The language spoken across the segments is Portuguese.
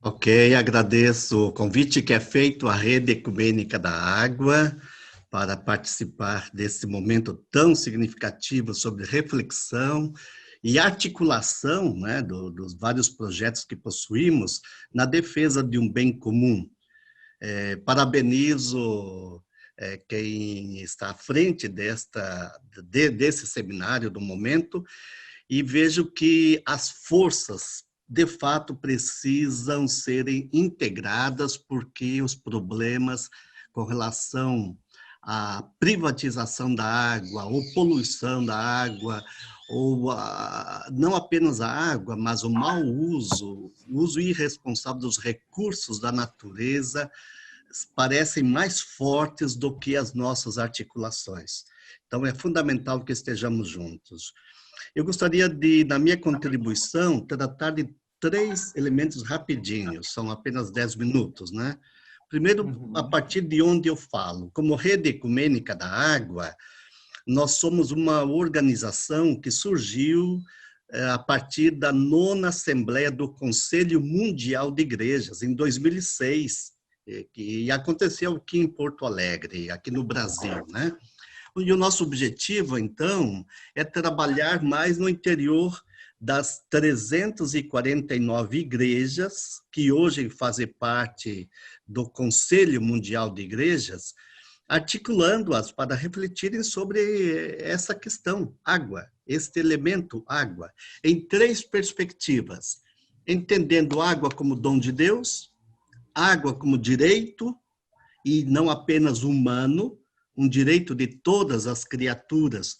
Ok, agradeço o convite que é feito à Rede Ecumênica da Água para participar desse momento tão significativo sobre reflexão e articulação, né, dos vários projetos que possuímos na defesa de um bem comum. Parabenizo quem está à frente desse seminário do momento e vejo que as forças de fato precisam serem integradas, porque os problemas com relação à privatização da água, ou poluição da água, ou não apenas a água, mas o mau uso, o uso irresponsável dos recursos da natureza, parecem mais fortes do que as nossas articulações. Então, é fundamental que estejamos juntos. Eu gostaria de, na minha contribuição, tratar de 3 elementos rapidinhos, são apenas 10 minutos, né? Primeiro, a partir de onde eu falo. Como Rede Ecumênica da Água, nós somos uma organização que surgiu a partir da 9ª Assembleia do Conselho Mundial de Igrejas, em 2006, que aconteceu aqui em Porto Alegre, aqui no Brasil, né? E o nosso objetivo, então, é trabalhar mais no interior das 349 igrejas que hoje fazem parte do Conselho Mundial de Igrejas, articulando-as para refletirem sobre essa questão, água, este elemento água, em 3 perspectivas, entendendo água como dom de Deus, água como direito, e não apenas humano, um direito de todas as criaturas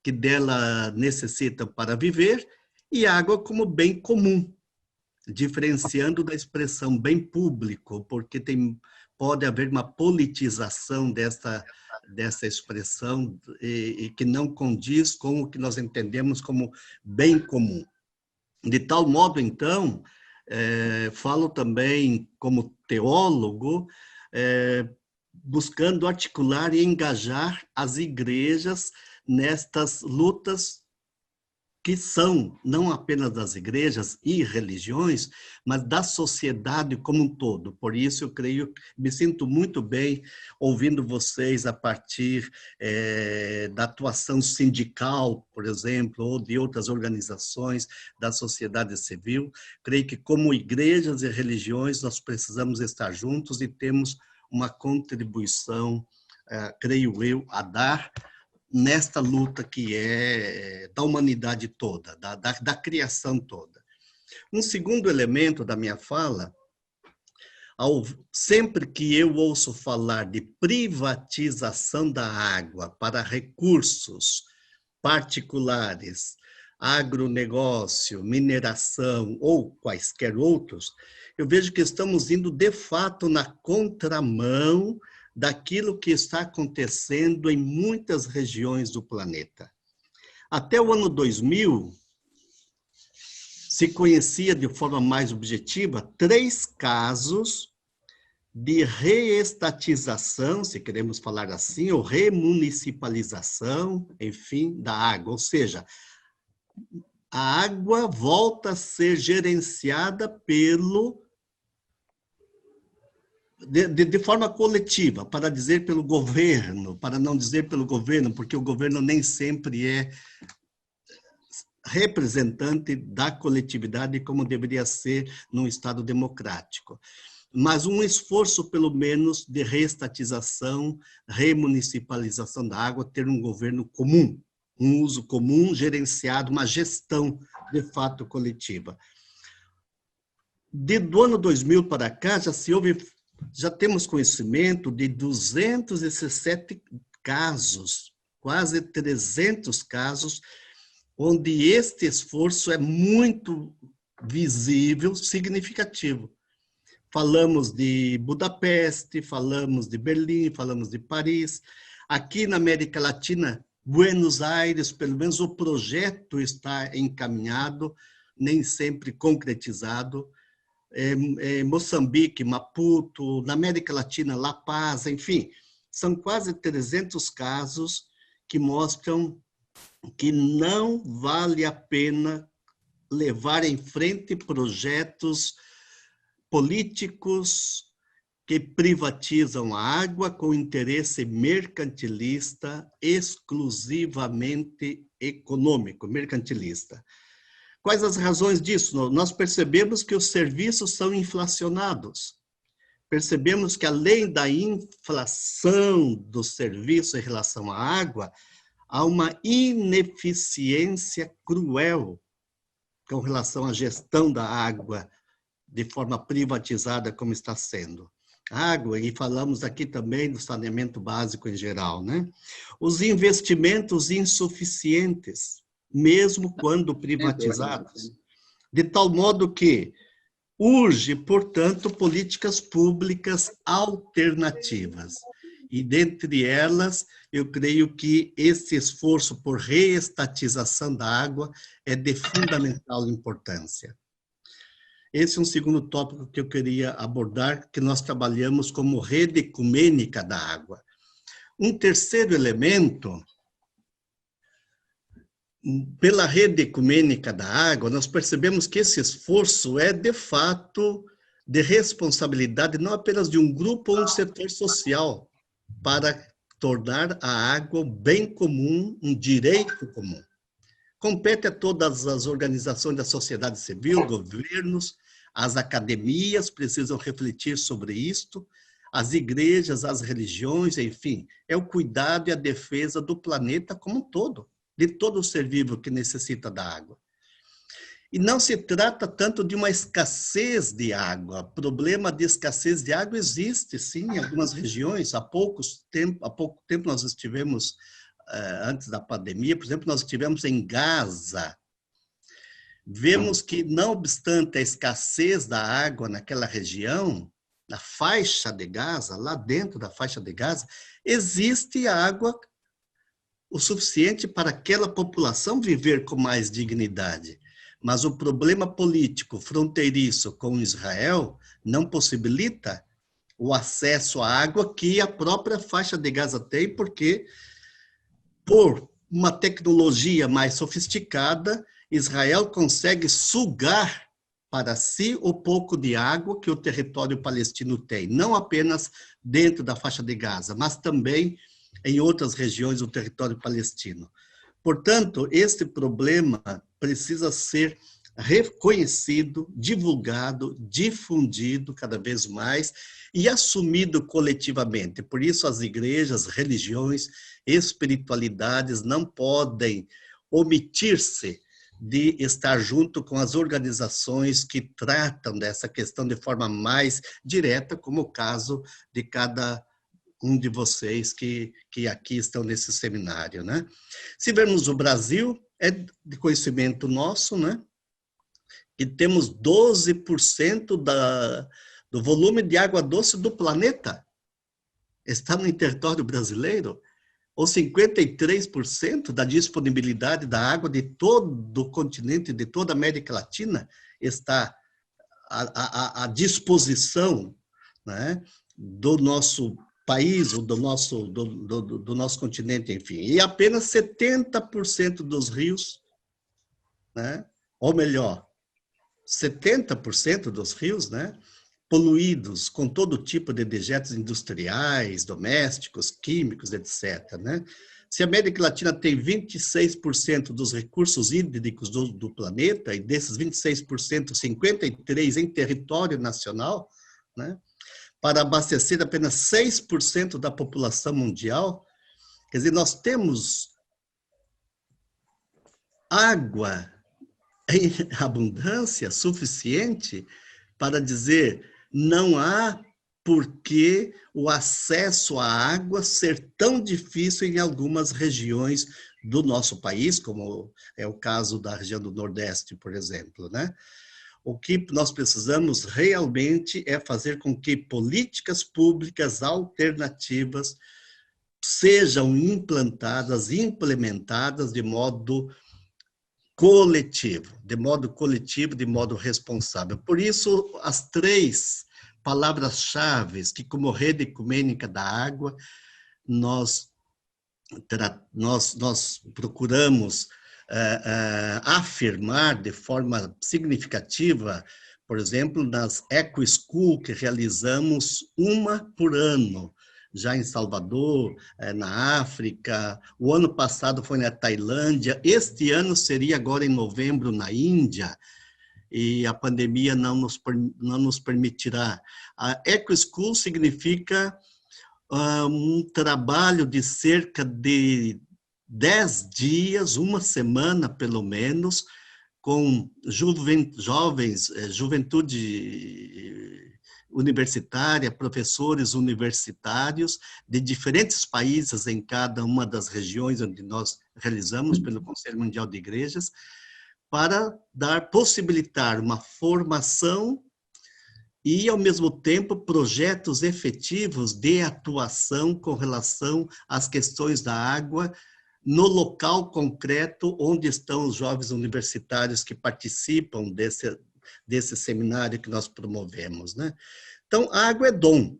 que dela necessitam para viver, e água como bem comum, diferenciando da expressão bem público, porque pode haver uma politização dessa expressão e que não condiz com o que nós entendemos como bem comum. De tal modo, então, falo também como teólogo, buscando articular e engajar as igrejas nestas lutas que são não apenas das igrejas e religiões, mas da sociedade como um todo. Por isso, eu creio, me sinto muito bem ouvindo vocês a partir da atuação sindical, por exemplo, ou de outras organizações da sociedade civil. Creio que, como igrejas e religiões, nós precisamos estar juntos e temos uma contribuição, creio eu, a dar nesta luta que é da humanidade toda, da criação toda. Um segundo elemento da minha fala, sempre que eu ouço falar de privatização da água para recursos particulares, agronegócio, mineração ou quaisquer outros, eu vejo que estamos indo, de fato, na contramão daquilo que está acontecendo em muitas regiões do planeta. Até o ano 2000, se conhecia de forma mais objetiva 3 casos de reestatização, se queremos falar assim, ou remunicipalização, enfim, da água. Ou seja, a água volta a ser gerenciada de forma coletiva, para dizer pelo governo, para não dizer pelo governo, porque o governo nem sempre é representante da coletividade como deveria ser num Estado democrático. Mas um esforço, pelo menos, de reestatização, remunicipalização da água, ter um governo comum, um uso comum, gerenciado, uma gestão, de fato, coletiva. Do ano 2000 para cá, já temos conhecimento de 217 casos, quase 300 casos, onde este esforço é muito visível, significativo. Falamos de Budapeste, falamos de Berlim, falamos de Paris. Aqui na América Latina, Buenos Aires, pelo menos o projeto está encaminhado, nem sempre concretizado. Moçambique, Maputo, na América Latina, La Paz, enfim, são quase 300 casos que mostram que não vale a pena levar em frente projetos políticos que privatizam a água com interesse mercantilista, exclusivamente econômico, mercantilista. Quais as razões disso? Nós percebemos que os serviços são inflacionados. Percebemos que, além da inflação do serviço em relação à água, há uma ineficiência cruel com relação à gestão da água de forma privatizada, como está sendo. Água, e falamos aqui também do saneamento básico em geral, né? Os investimentos insuficientes, mesmo quando privatizados, de tal modo que urge, portanto, políticas públicas alternativas. E, dentre elas, eu creio que esse esforço por reestatização da água é de fundamental importância. Esse é um segundo tópico que eu queria abordar, que nós trabalhamos como rede ecumênica da água. Um terceiro elemento, pela rede ecumênica da água, nós percebemos que esse esforço é, de fato, de responsabilidade não apenas de um grupo ou um setor social, para tornar a água um bem comum, um direito comum. Compete a todas as organizações da sociedade civil, governos, as academias precisam refletir sobre isto, as igrejas, as religiões, enfim, é o cuidado e a defesa do planeta como um todo, de todo ser vivo que necessita da água. E não se trata tanto de uma escassez de água. Problema de escassez de água existe, sim, em algumas regiões. Há pouco tempo nós estivemos, antes da pandemia, por exemplo, nós estivemos em Gaza. Vemos que, não obstante a escassez da água naquela região, na faixa de Gaza, lá dentro da faixa de Gaza, existe água o suficiente para aquela população viver com mais dignidade. Mas o problema político fronteiriço com Israel não possibilita o acesso à água que a própria faixa de Gaza tem, porque, por uma tecnologia mais sofisticada, Israel consegue sugar para si o pouco de água que o território palestino tem, não apenas dentro da faixa de Gaza, mas também em outras regiões do território palestino. Portanto, este problema precisa ser reconhecido, divulgado, difundido cada vez mais e assumido coletivamente. Por isso, as igrejas, religiões, espiritualidades não podem omitir-se de estar junto com as organizações que tratam dessa questão de forma mais direta, como o caso de cada um de vocês que aqui estão nesse seminário, né? Se vermos o Brasil, é de conhecimento nosso, né? Que temos 12% do volume de água doce do planeta está no território brasileiro, ou 53% da disponibilidade da água de todo o continente, de toda a América Latina, está à disposição, né, do nosso país, ou do nosso continente, enfim. E apenas 70% dos rios, né, ou melhor, 70% dos rios, né, poluídos com todo tipo de dejetos industriais, domésticos, químicos, etc., né? Se a América Latina tem 26% dos recursos hídricos do planeta, e desses 26%, 53% em território nacional, né, para abastecer apenas 6% da população mundial, quer dizer, nós temos água em abundância suficiente para dizer não há por que o acesso à água ser tão difícil em algumas regiões do nosso país, como é o caso da região do Nordeste, por exemplo, né? O que nós precisamos realmente é fazer com que políticas públicas alternativas sejam implantadas, implementadas de modo coletivo, de modo responsável. Por isso, as três palavras-chave que, como rede ecumênica da água, nós procuramos afirmar de forma significativa Por exemplo, nas Eco School, que realizamos uma por ano, já em Salvador, na África. O ano passado foi na Tailândia. Este ano seria agora em novembro na Índia. E a pandemia não nos permitirá. A Eco School significa um trabalho de cerca de 10 dias, uma semana pelo menos, com jovens, juventude universitária, professores universitários de diferentes países em cada uma das regiões onde nós realizamos pelo Conselho Mundial de Igrejas, para possibilitar uma formação e, ao mesmo tempo, projetos efetivos de atuação com relação às questões da água no local concreto onde estão os jovens universitários que participam desse seminário que nós promovemos, né? Então, a água é dom.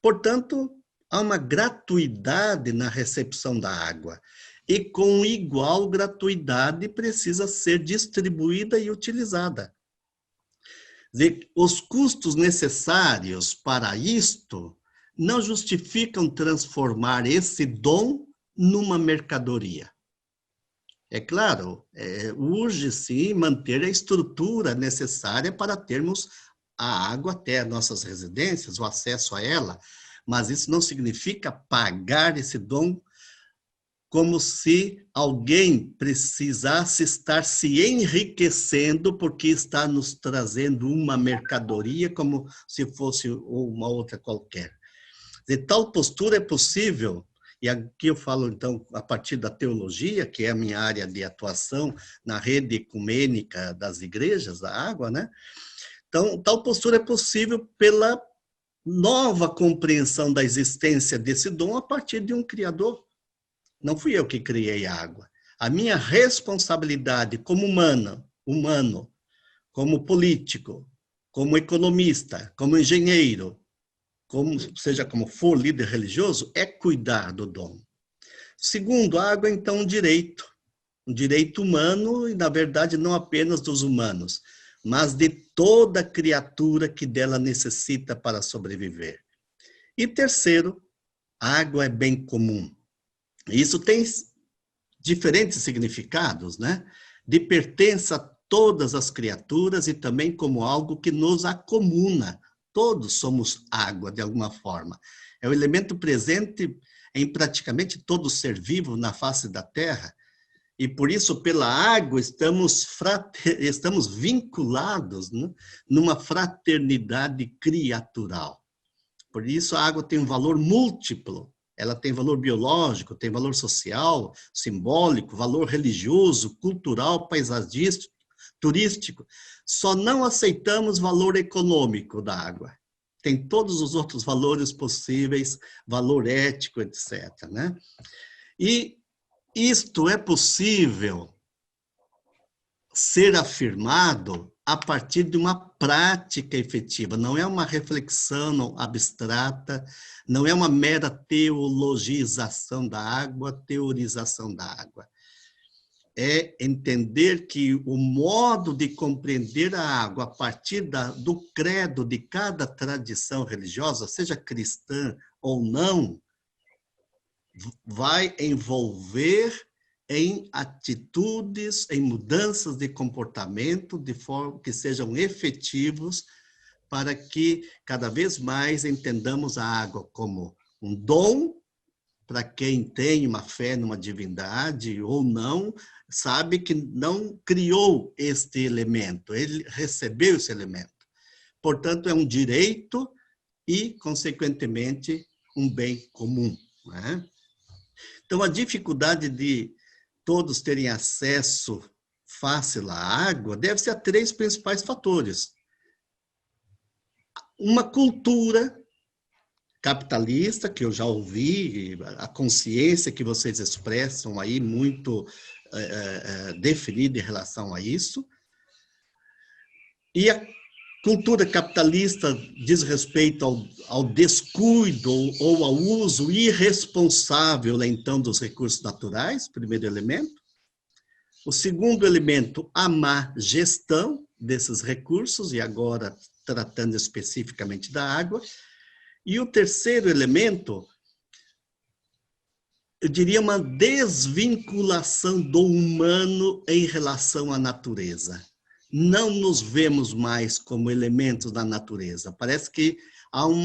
Portanto, há uma gratuidade na recepção da água. E com igual gratuidade precisa ser distribuída e utilizada. Os custos necessários para isto não justificam transformar esse dom numa mercadoria. É claro, urge sim manter a estrutura necessária para termos a água até nossas residências, o acesso a ela, mas isso não significa pagar esse dom como se alguém precisasse estar se enriquecendo porque está nos trazendo uma mercadoria como se fosse uma outra qualquer. De tal postura é possível, e aqui eu falo então a partir da teologia, que é a minha área de atuação na rede ecumênica das igrejas da água, né? Então, tal postura é possível pela nova compreensão da existência desse dom a partir de um Criador. Não fui eu que criei a água. A minha responsabilidade como humano, como político, como economista, como engenheiro, seja como for líder religioso, é cuidar do dom. Segundo, a água é então um direito humano e, na verdade, não apenas dos humanos, mas de toda criatura que dela necessita para sobreviver. E terceiro, a água é bem comum. Isso tem diferentes significados, né? De pertença a todas as criaturas e também como algo que nos acomuna. Todos somos água, de alguma forma. É o elemento presente em praticamente todo ser vivo na face da Terra. E por isso, pela água, estamos vinculados, né, numa fraternidade criatural. Por isso, a água tem um valor múltiplo. Ela tem valor biológico, tem valor social, simbólico, valor religioso, cultural, paisagístico, turístico. Só não aceitamos valor econômico da água. Tem todos os outros valores possíveis, valor ético, etc., né? E isto é possível ser afirmado a partir de uma prática efetiva, não é uma reflexão abstrata, não é uma mera teologização da água, teorização da água. É entender que o modo de compreender a água a partir do credo de cada tradição religiosa, seja cristã ou não, vai envolver em atitudes, em mudanças de comportamento, de forma que sejam efetivos, para que cada vez mais entendamos a água como um dom, para quem tem uma fé numa divindade ou não, sabe que não criou este elemento, ele recebeu esse elemento. Portanto, é um direito e, consequentemente, um bem comum, né? Então, a dificuldade de todos terem acesso fácil à água deve-se a 3 principais fatores. Uma cultura capitalista, que eu já ouvi, a consciência que vocês expressam aí muito definida em relação a isso. E a cultura capitalista diz respeito ao descuido ou ao uso irresponsável, então, dos recursos naturais, primeiro elemento. O segundo elemento, a má gestão, desses recursos, e agora tratando especificamente da água. E o terceiro elemento, eu diria uma desvinculação do humano em relação à natureza. Não nos vemos mais como elementos da natureza. Parece que há um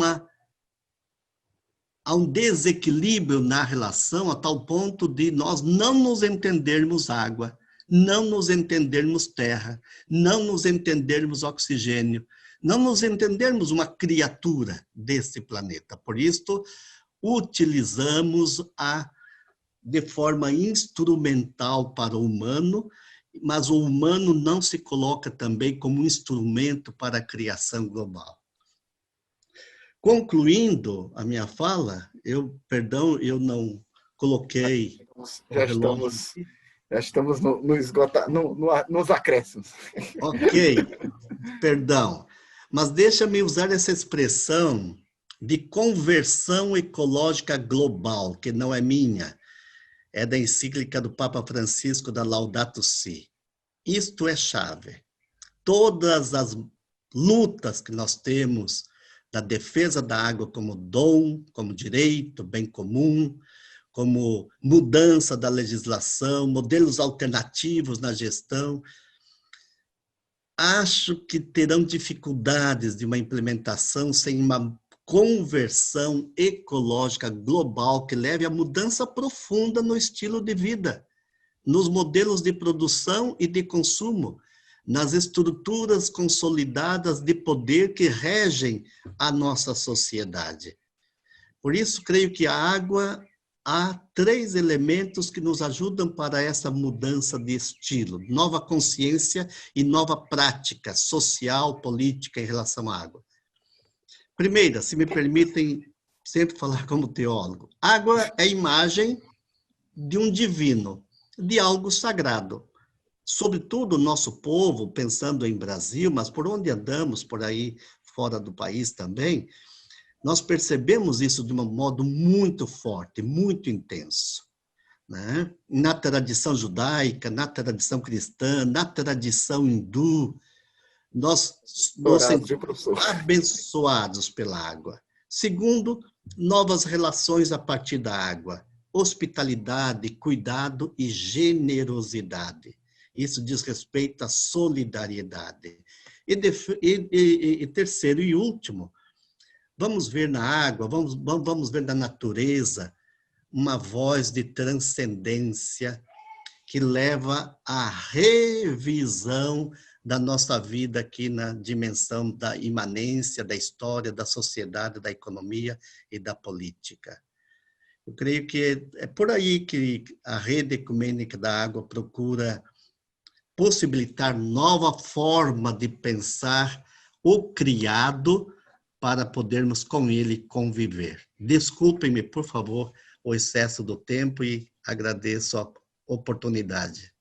desequilíbrio na relação a tal ponto de nós não nos entendermos água, não nos entendermos terra, não nos entendermos oxigênio, não nos entendermos uma criatura desse planeta. Por isso, utilizamos de forma instrumental para o humano, mas o humano não se coloca também como um instrumento para a criação global. Concluindo a minha fala, perdão, eu não coloquei já estamos nos acréscimos. Ok, perdão. Mas deixa-me usar essa expressão de conversão ecológica global, que não é minha, é da encíclica do Papa Francisco, da Laudato Si. Isto é chave. Todas as lutas que nós temos da defesa da água como dom, como direito, bem comum, como mudança da legislação, modelos alternativos na gestão, acho que terão dificuldades de uma implementação sem uma conversão ecológica global que leve a mudança profunda no estilo de vida, nos modelos de produção e de consumo, nas estruturas consolidadas de poder que regem a nossa sociedade. Por isso, creio que a água, há 3 elementos que nos ajudam para essa mudança de estilo, nova consciência e nova prática social, política em relação à água. Primeira, se me permitem sempre falar como teólogo, água é imagem de um divino, de algo sagrado. Sobretudo o nosso povo, pensando em Brasil, mas por onde andamos, por aí fora do país também, nós percebemos isso de um modo muito forte, muito intenso, né? Na tradição judaica, na tradição cristã, na tradição hindu, nós nos sentimos abençoados pela água. Segundo, novas relações a partir da água, hospitalidade, cuidado e generosidade. Isso diz respeito à solidariedade. E terceiro e último, vamos ver na água, vamos ver na natureza uma voz de transcendência que leva à revisão da nossa vida aqui na dimensão da imanência, da história, da sociedade, da economia e da política. Eu creio que é por aí que a Rede Ecumênica da Água procura possibilitar nova forma de pensar o criado para podermos com ele conviver. Desculpem-me, por favor, o excesso do tempo e agradeço a oportunidade.